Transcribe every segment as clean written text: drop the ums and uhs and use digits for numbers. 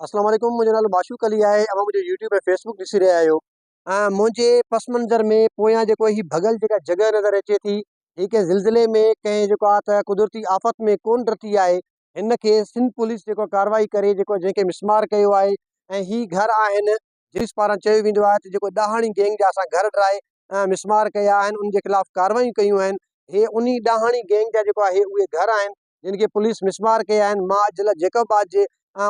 अस्सलाम वालेकुम। मुंहिंजो नालो माशूक अली आहे। अवां मुंहिंजो यूट्यूब ऐं फेसबुक ॾिसी रहिया आहियो। मुंहिंजे पस मंज़र में पोयां जेको ही भॻल जेका जॻह नज़र अचे थी, ही कंहिं ज़िलज़िले में कंहिं जेको आहे त कुदरती आफ़त में कोन रती आहे। हिन खे सिंध पुलिस जेको कार्रवाई करे जेको जंहिंखे मिसमार कयो आहे ऐं ही घर आहिनि पुलिस पारां चयो वेंदो आहे त जेको ॾाहाणी गैंग जा असां घर ड्राए मिसमार कया आहिनि, उन जे ख़िलाफ़ कार्रवाई कयूं आहिनि। हे उन ॾाहाणी गैंग जा जेको आहे उहे घर आहिनि जिन खे पुलिस मिसमार कया आहिनि। मां ज़िला जैकबाबाद जे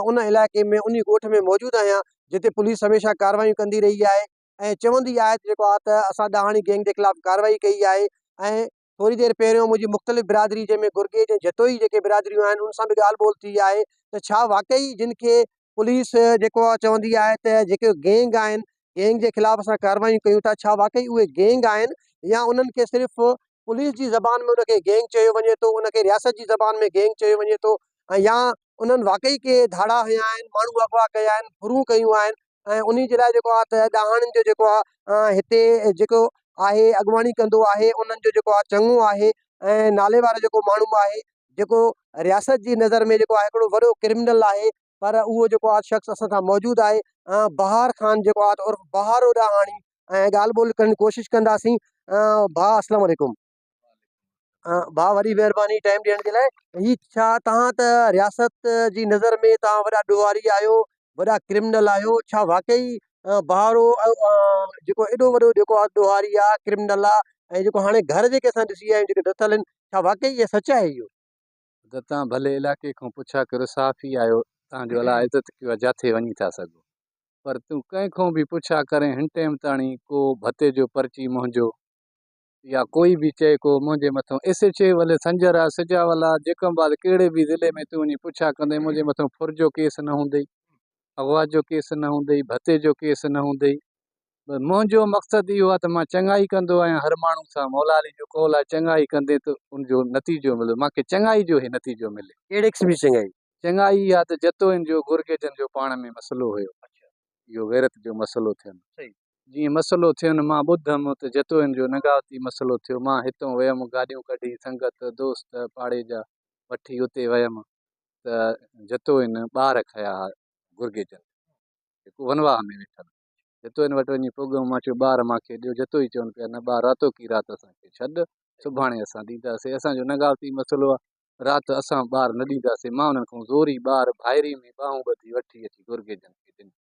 उन इलाइक़े में उन ॻोठ में मौजूदु आहियां जिते पुलिस हमेशह कार्रवाई कंदी रही आहे ऐं चवंदी आहे त जेको आहे त असां ॾाहाणी गैंग जे ख़िलाफ़ कार्रवाई कई आहे। ऐं थोरी देरि पहिरियों मुंहिंजी मुख़्तलिफ़ बिरादरी जंहिंमें गुरगेज ऐं जतोई जेके बिरादरियूं आहिनि उन सां बि ॻाल्हि ॿोल थी आहे त छा वाक़ई जिन खे पुलिस जेको आहे चवंदी आहे त जेके गैंग आहिनि, गैंग जे ख़िलाफ़ असां कार्रवाई कयूं था, छा वाक़ई उहे गैंग आहिनि या उन्हनि खे सिर्फ़ु पुलिस जी ज़बान में उनखे गैंग चयो वञे थो, उनखे रियासत जी ज़बान में गैंग चयो वञे थो, ऐं या उन्हनि वाक़ई के धाड़ा हया आहिनि, माण्हू अगवा कया आहिनि, फुरूं कयूं आहिनि ऐं उन जे लाइ जेको आहे त ॾाहाणियुनि जो जेको आहे हिते जेको आहे अॻुवाणी कंदो आहे उन्हनि जो जेको आहे चङो आहे ऐं नाले वारो जेको माण्हू आहे जेको रियासत जी नज़र में जेको आहे हिकिड़ो वॾो क्रिमिनल आहे, पर उहो जेको आहे शख़्स असां सां मौजूदु आहे, बहार ख़ान जेको आहे त उर्फ़ बहारो ॾाहाणी। ऐं ॻाल्हि ॿोल करण जी कोशिशि कंदासीं। भाउ अस्सलाम वालेकुम। भाउ वॾी महिरबानी टाइम ॾियण जे लाइ। ही छा तव्हां त रियासत जी नज़र में तव्हां वॾा ॾोहारी आहियो, वॾा क्रिमिनल आहियो, छा वाक़ई बहारो जेको एॾो वॾो जेको आहे ॾोहारी आहे, क्रिमिनल आहे ऐं जेको हाणे घर जेके असां ॾिसी आया आहियूं जेके ॾथल आहिनि, छा वाक़ई इहा सच आहे इहो? त तव्हां भले इलाइक़े खां पुछा कयो, साफ़ ई आयो, तव्हांजो अला इज़त कयो आहे, जिथे वञी था सघो। पर तूं कंहिंखां बि पुछा करे हिन टाइम ताणी को भते जो पर्ची मुंहिंजो या कोई बि चए को मुंहिंजे मथां SHA वाले संजर आहे, सिजावाला जेकमबाद कहिड़े बि ज़िले में तूं वञी पुछा कंदे मुंहिंजे मथां फुर जो केस न हूंदई, अगवा जो केस न हूंदई, भते जो केस न हूंदई। मुंहिंजो मक़सदु इहो आहे त मां चङाई कंदो आहियां हर माण्हू सां। मौला अली जो कौल आहे, चङाई कंदे त उनजो नतीजो मिले। मूंखे चङाई जो ई नतीजो मिले। कहिड़े क़िस्म जी चङाई? चङाई इहा त जतोइन जो गुरगेजन जो पाण में मसइलो हुयो, इहो गैरत जो मसइलो थियनि। जीअं मसइलो थियनि मां ॿुधमि त जतोइन जो नगावती मसइलो थियो। मां हितां वियुमि, गाॾियूं कढी, संगत दोस्त पाड़े जा वठी उते वियुमि त जतोइन ॿार खया गुरगेजन जेको वनवाह में वेठल। जतोइन वटि वञी पुॻमि, मां चयो ॿार मूंखे ॾियो। जतोई चवनि पिया न ॿार रातो की राति असांखे छॾ, सुभाणे असां ॾींदासीं, असांजो नगावती मसइलो आहे, राति असां ॿार न ॾींदासीं। मां उन्हनि खां ज़ोरी ॿार भाइरी में ॿाहूं ॿधी वठी अची गुरगेजन खे ॾिनी।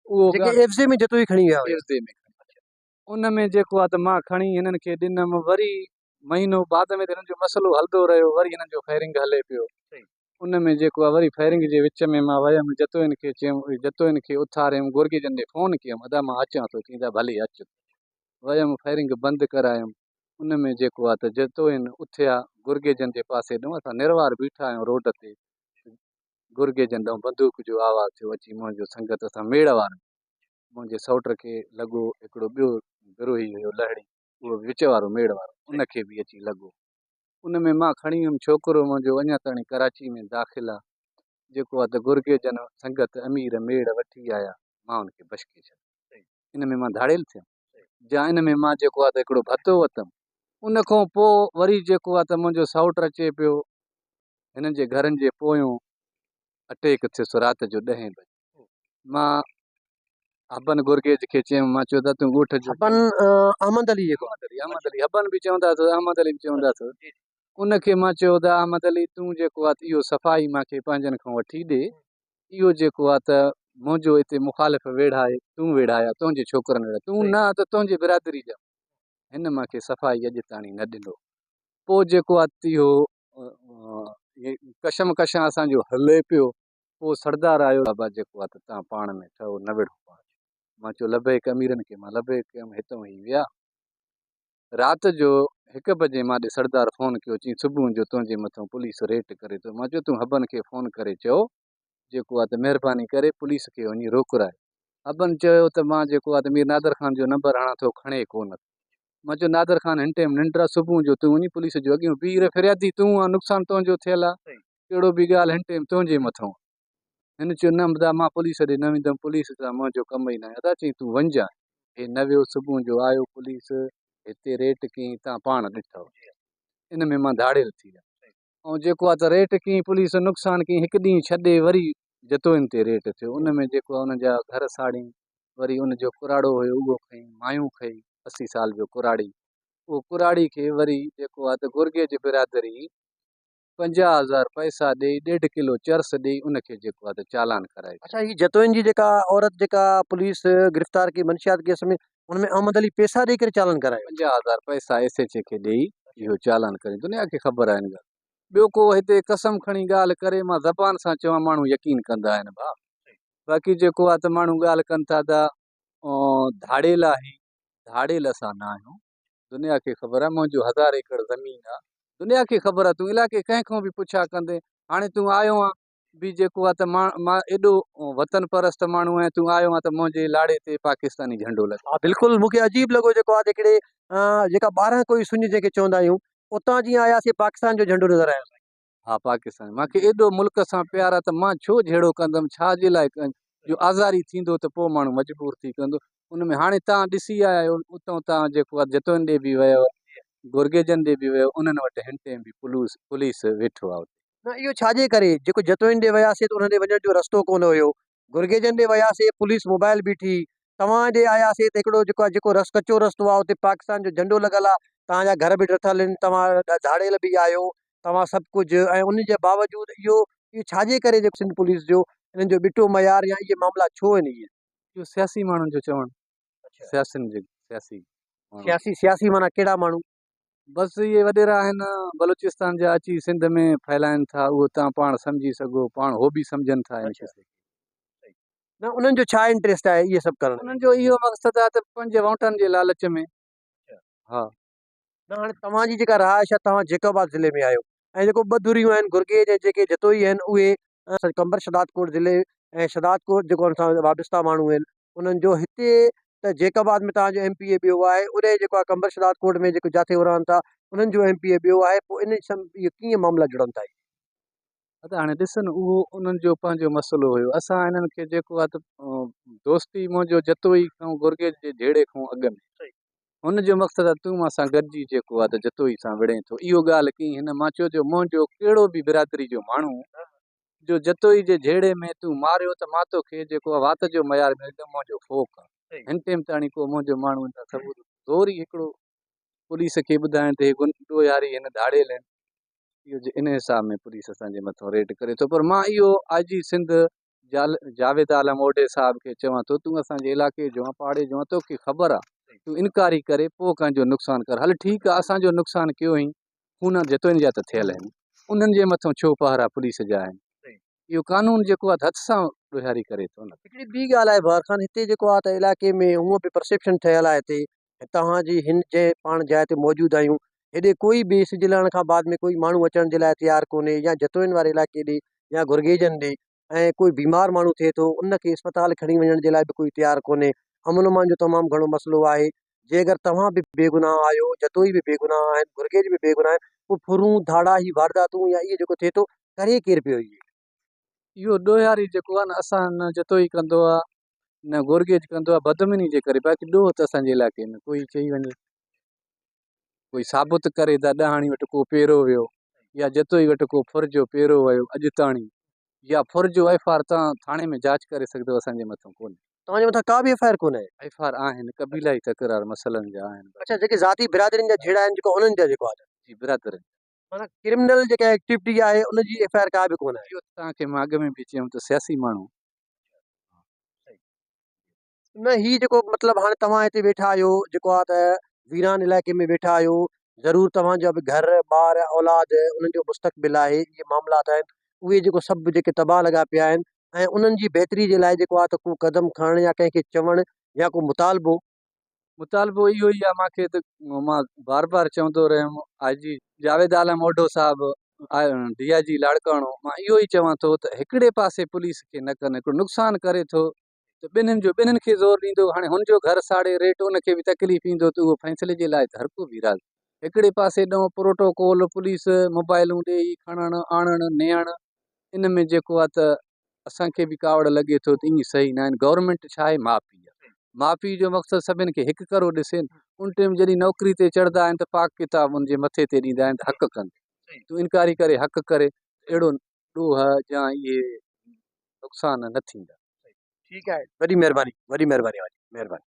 उहो जेके ॻाल्हि एफ़ज़े में जतोई खणी विया हुया? एफ़ज़े में उन में जेको आहे त मां खणी हिननि खे ॾिनमि। वरी महीनो बाद में हिननि जो मसइलो हलंदो रहियो, वरी हिननि जो फायरिंग हले पियो। उन में जेको आहे वरी फायरिंग जे विच में मां वियुमि, जतोइन खे चयुमि, जतोइन खे उथारियुमि, गुरगेजन ॾे फ़ोन कयुमि, अदा मां अचां थो। चईंदा भले अचु। वियुमि, फायरिंग बंदि करायुमि। उन में जेको आहे त जतोइन उथिया गुरगेजन जे पासे ॾऊं, असां निर्वार बीठा आहियूं रोड ते, गुरगेजन ॾऊं बंदूक जो आवाज़ थियो अची मुंहिंजो संगत सां मेड़ वारो। मुंहिंजे सौट खे लॻो, हिकिड़ो ॿियो विरोही हुयो लहड़ी, उहो विच वारो मेड़ वारो, उनखे बि अची लॻो। उन में मां खणी वियुमि, छोकिरो मुंहिंजो अञा ताईं कराची में दाख़िल आहे। जेको आहे त गुरगेजन संगत अमीर मेड़ वठी आया, मां उनखे बशके छॾियो। इन में मां धाड़ेल थियुमि जा इन में मां जेको आहे त हिकिड़ो भतो वरितमि। उन खां पोइ वरी जेको आहे त मुंहिंजो सौट अचे पियो, हिननि जे घरनि जे पोयों अटैक थियुसि राति जो 10 बजे। मां हबन गुरगेज खे चयुमि, मां चयो त तूं ॻोठ जो अहमद अली जेको अहमद अली हबन बि चवंदासीं, अहमद अली बि चवंदासीं। उनखे मां चयो त अहमद अली तूं जेको आहे त इहो सफ़ाई मूंखे पंहिंजनि खां वठी ॾे। इहो जेको आहे त मुंहिंजो हिते मुखालिफ़ वेड़ा आहे, तूं वेड़ा आया, तुंहिंजे छोकिरनि वेड़ा, तूं न त तुंहिंजी बिरादरी जा। हिन मूंखे सफ़ाई अॼु ताणी न ॾिनो। पोइ जेको आहे इहो कशम कशां असांजो हले पियो। पोइ सरदार आयो, बाबा जेको आहे त तव्हां पाण में ठहो, न वेठो पाण। मां चयो लबैक अमीरनि खे मां लबैक कयुमि, हितां ई विया। राति जो 1 बजे मां ॾे सरदार फ़ोन कयो, चई सुबुह जो तुंहिंजे मथां पुलिस रेट करे थो। मां चयो तूं हबन खे फ़ोन करे चयो जेको आहे त महिरबानी करे पुलिस खे वञी रोकराए। हबन चयो त मां जेको आहे त मीर नादर ख़ान जो नंबर हणां थो, खणे कोन। मां चयो नादर ख़ान हिन टाइम निंड आहे, सुबुह जो तूं वञी पुलिस जो अॻियां बीह रहे, फिरियादी तूं आहे, नुक़सानु तुंहिंजो थियल आहे, कहिड़ो बि ॻाल्हि हिन टाइम तुंहिंजे मथां। हिन चयो न अदा मां पुलिस ॾे न वेंदुमि, पुलिस सां मुंहिंजो कमु ई न आहे। अदा चई तूं वञिजांइ। हे न वियो, सुबुह जो आयो पुलिस, हिते रेट कई, तव्हां पाण ॾिठो। इन में मां धाड़ेल थी वियुमि। ऐं जेको आहे त रेट कई पुलिस, नुक़सानु कई, 1 ॾींहुं छॾे वरी जतोइन ते रेट थियो। उन में जेको आहे उन जा घर साड़ी, वरी उन जो कुराड़ो हुयो उहो खईं, मायूं खई 80 साल जो कुराड़ी। उहो कुराड़ी खे वरी जेको आहे त गुरगे जी बिरादरी 50,000 पैसा ॾेई 1.5 किलो चर्स ॾेई उनखे जेको आहे त चालान कराए। अच्छा, ही जतोइन जी जेका औरत जेका पुलिस गिरफ़्तार की मंशियात केस में उनमें अहमद अली पैसा ॾेई करे चालान करायो। 50,000 पैसा SHA खे ॾेई इहो चालान करे। दुनिया खे ख़बर आहे हिन ॻाल्हि। ॿियो को हिते कसम खणी ॻाल्हि करे मां ज़बान सां चवां माण्हू यकीन कंदा आहिनि भाउ। बाक़ी जेको आहे त माण्हू ॻाल्हि कनि था त धाड़ेल आहे, धाड़ेल असां न आहियूं। दुनिया खे ख़बर आहे मुंहिंजो 1000 एकड़ ज़मीन आहे। दुनिया खे ख़बर आहे, तूं इलाइक़े कंहिंखां बि पुछा कंदे हाणे तूं आयो आहे बि जेको आहे त मां एॾो वतन परस्त माण्हू आहियां, तूं आयो आहे त मुंहिंजे लाड़े ते पाकिस्तानी झंडो लॻो। हा बिल्कुलु, मूंखे अजीब लॻो जेको आहे हिकिड़े जेका 12 कोई सुञ जंहिंखे चवंदा आहियूं, उतां जीअं आयासीं पाकिस्तान जो झंडो नज़र आयो। हा पाकिस्तान मूंखे एॾो मुल्क सां प्यार आहे त मां छो जहिड़ो कंदुमि, छाजे लाइ जो आज़ारी थींदो त पोइ माण्हू मजबूर थी कंदो। उन में हाणे तव्हां ॾिसी आया आहियो उतां तव्हां जेको आहे जतोइन ॾे बि वियो, गुरगेजन ॾे बि वियो, उन्हनि वटि हिन टाइम बि पुलिस वेठो आहे। न इहो छाजे करे, जेको जतोइन ॾे वियासीं त उन ॾे वञण जो रस्तो कोन हुयो, गुरगेजन ॾे वियासीं पुलिस मोबाइल बीठी, तव्हां ॾे आयासीं त हिकिड़ो जेको कचो रस्तो आहे उते पाकिस्तान जो झंडो लॻल आहे, तव्हांजा घर बि ॾिठल आहिनि, तव्हां धाड़ेल बि आहियो, तव्हां सभु कुझु, ऐं उन जे बावजूदि इहो छाजे करे जेको सिंध पुलिस जो इन्हनि जो ॿिटो मयार या इहे मामला छो आहिनि इहे? इहो सियासी माण्हुनि जो चवणु, सियासियुनि जे सियासी सियासी माना कहिड़ा माण्हू? बसि इहे वॾेरा आहिनि बलूचिस्तान जा अची सिंध में फैलाइनि था, उहो तव्हां पाण सम्झी सघो, पाण हो बि सम्झनि था इन खे। न उन्हनि जो छा इंट्रस्ट आहे इहे सभु करण? उन्हनि जो इहो मक़सदु आहे त पंहिंजे वोटनि जे लालच में। हा न हाणे तव्हांजी जेका रहाइश आहे, तव्हां जैकोबाद ज़िले में आहियो, ऐं जेको ॿ धुरियूं आहिनि गुरगेज ऐं जेके जतोई आहिनि उहे कंबर शदादकोट ज़िले ऐं शदादकोट जेको असां वाबस्ता माण्हू आहिनि उन्हनि जो हिते त जैकोबाद में तव्हांजो MP ॿियो आहे, उॾे जेको आहे कंबर शदादकोट में जेको जिथे रहनि था उन्हनि जो MP ॿियो आहे, पोइ इन इहे कीअं मामला जुड़नि था? त हाणे ॾिस न, उहो उन्हनि जो पंहिंजो मसइलो हुयो। असां इन्हनि खे जेको आहे त दोस्ती मुंहिंजो जतोई खां गुरगेज जे जहिड़े खां अॻु में हुनजो मक़सदु आहे तूं मां सां गॾिजी जेको आहे त जतोई सां विड़े थो। इहो ॻाल्हि कई हिन, मां चयो जो मुंहिंजो कहिड़ो बि बिरादरी जो माण्हू जो जतोई जे जहिड़े में तूं मारियो त मां तोखे जेको आहे वात जो मयार मिलंदो, मुंहिंजो फोक आहे। हिन टाइम ताणी को मुंहिंजो माण्हू सबूत ज़ोर ई हिकिड़ो पुलिस खे ॿुधाइण ते गुंडो यारी हिन धाड़ेल आहिनि, इहो इन हिसाब में पुलिस असांजे मथां रेड करे थो। पर मां इहो IG सिंध जावेद आलम ओडे साहिब खे चवां थो, तूं असांजे इलाइक़े जो आहे, पाड़े जो आहे, तोखे ख़बर आहे, तूं इनकारी करे पोइ कंहिंजो नुक़सानु कर। हल ठीकु आहे, असांजो नुक़सानु कयो ई, खून जतोइन जा त थियल आहिनि, उन्हनि जे मथां छो पहरा पुलिस जा आहिनि? इहो कानून जेको आहे हथ सां ॾोहारी करे थो न। हिकिड़ी ॿी ॻाल्हि आहे बहार ख़ान, हिते जेको आहे त इलाइक़े में हूअं बि परसेप्शन ठहियलु आहे हिते तव्हांजी हिन जंहिं पाण जाइ ते मौजूदु आहियूं, हेॾे कोई बि सिज लहण खां बाद में कोई माण्हू अचण जे लाइ तयारु कोन्हे, या जतोइन वारे इलाइक़े ॾे या गुरगेजन ॾे, ऐं कोई बीमार माण्हू थिए थो उनखे अस्पताल खणी वञण जे लाइ बि कोई तयारु कोन्हे। अमन अमान जो तमामु घणो मसइलो आहे। जे अगरि तव्हां बि बेगुनाह आहियो, जतोई बि बेगुनाह आहिनि, गुरगेज बि बेगुनाह आहिनि, पोइ फुरूं धाड़ा ही वारदातूं या इहे जेको थिए थो करे केरु पियो इहे? इहो ॾोहारी जेको आहे न, असां न जतोई कंदो आहे न गुरगेज कंदो आहे, बदमिनी जे करे। बाक़ी ॾोह त असांजे इलाइक़े में कोई चई वञे, कोई साबित करे त ॾहाणी वटि को पहिरो वियो या जतोई वटि को फुर जो पहिरो वियो अॼु ताणी, या फुर जो FR तव्हां थाणे में जांच करे सघंदो, असांजे मथां कोन्हे। तव्हांजे मथां का बि FIR कोन्हे? FR आहिनि, क़बीलाई तकरार मसइलनि जा आहिनि। अच्छा, जेके ज़ाती बिरादरियुनि जा झेड़ा आहिनि जेको उन्हनि जा जेको आहे जी बिरादर, माना क्रिमिनल जेका एक्टिविटी आहे उनजी FIR का बि कोन आहे? इहो तव्हांखे मां अॻु में बि चयुमि त सियासी माण्हू न, ही जेको मतिलबु हाणे तव्हां हिते वेठा आहियो जेको आहे त वीरान इलाइक़े में वेठा आहियो, ज़रूरु तव्हांजा बि घर ॿार औलाद उन्हनि जो मुस्तक़बिल आहे, इहे मामलात आहिनि उहे जेको सभु जेके तबाह लॻा पिया आहिनि, ऐं उन्हनि जी बहितरी जे लाइ जेको आहे त को क़दम खणणु या कंहिंखे चवणु या को मुतालबो इहो ई आहे। मूंखे त मां बार बार चवंदो रहियुमि, IG जावेद आलम ओडो साहिबु DIG लाड़काणो, मां इहो ई चवां थो त हिकिड़े पासे पुलिस खे न कनि, हिकिड़ो नुक़सानु करे थो त ॿिन्हिनि खे ज़ोर ॾींदो। हाणे हुनजो घर साड़े रेट उनखे बि तकलीफ़ ईंदो त उहो फ़ैसिले जे लाइ त हर को बि राज़ी। हिकिड़े पासे ॾांहुं प्रोटोकॉल पुलिस मोबाइलूं ॾेई खणणु आणणु नेणु, इन में जेको आहे त असांखे बि कावड़ लॻे थो त ईअं सही न आहिनि। गवर्नमेंट छा आहे, माउ पीउ आहे। माउ पीउ जो मक़सदु सभिनि खे हिकु करो ॾिसे। उन टाइम जॾहिं नौकिरी ते चढ़ंदा आहिनि त पाक किताब उनजे मथे ते ॾींदा आहिनि त हक़ कनि, तूं इनकारी करे हक़ करे, अहिड़ो ॾोह या इहे नुक़सान न थींदा। ठीकु आहे, वॾी महिरबानी, वॾी महिरबानी, महिरबानी।